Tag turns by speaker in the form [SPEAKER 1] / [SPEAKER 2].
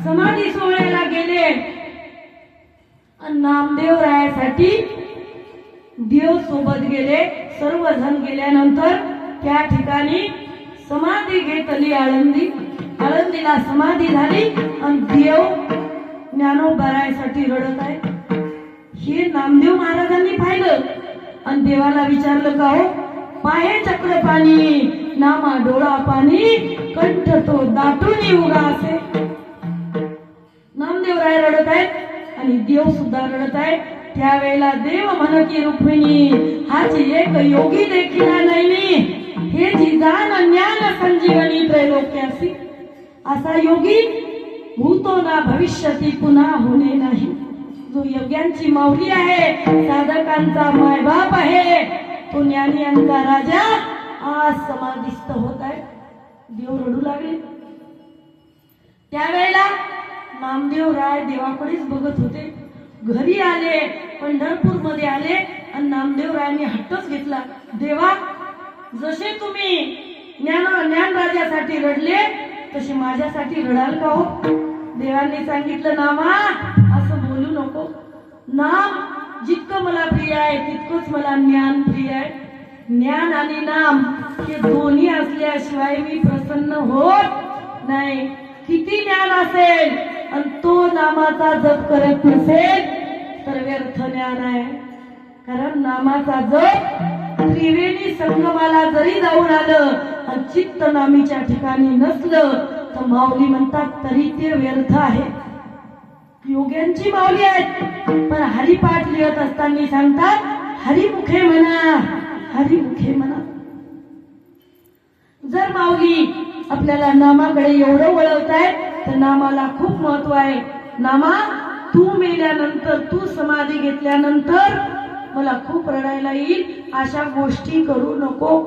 [SPEAKER 1] समाधी सोहळ्याला गेले आणि नामदेव रायासाठी देव सोबत गेले. सर्वजण गेल्यानंतर त्या ठिकाणी समाधी घेतली. आळंदीला समाधी झाली आणि देव ज्ञानोबा रायासाठी रडत आहे. हे नामदेव महाराजांनी पाहिलं आणि देवाला विचारलं, का हो पाहे चक्र पाणी नामा डोळा पाणी कंठ तो दाटून उगा असे. नामदेव राय रडत आहेत आणि देव सुद्धा रडत आहे. त्यावेळेला देव म्हण की रुक्मिणी हाची एक योगी देखील नाही, हे जी जाण ज्ञान संजीवनी त्रैलोक्यासी. असा योगी भूतो ना भविष्यती पुन्हा होणे नाही. जो योग्यांची माऊली आहे, साधकांचा मायबाप आहे, तो ज्ञानियांचा राजा आज समाधिस्थ होत आहे. देव रडू लागले. त्यावेळेला नामदेव राय देवाकडेच बघत होते. घरी आले, पंढरपूर मध्ये आले आणि नामदेव रायांनी हट्टच घेतला, देवा जसे तुम्ही ज्ञान राजासाठी रडले तसे माझ्यासाठी रडाल का हो. देवांनी सांगितलं, नामा असं बोलू नको. नाम जितकं मला प्रिय आहे तितकंच मला ज्ञान प्रिय आहे. ज्ञान आणि नाम हे दोन्ही असल्याशिवाय मी प्रसन्न होत नाही. किती ज्ञान असेल आणि तो नामाचा जप करत नसेल तर व्यर्थ ज्ञान आहे. कारण नामाचा जप त्रिवेणी संगमाला जरी जाऊन आलं आणि चित्त नामीच्या ठिकाणी नसलं तर माऊली म्हणतात तरी ते व्यर्थ आहे. योग्यांची माऊली आहेत पण हरिपाठ लिहत असताना सांगतात हरिमुखे म्हणा, हरिमुखे म्हणा. जर माऊली आपल्याला नामाकडे एवढं वळवताय तर नामाला खूप महत्व आहे. नामा तू मेल्यानंतर, तू समाधी घेतल्यानंतर मला खूप रडायला येईल अशा गोष्टी करू नको.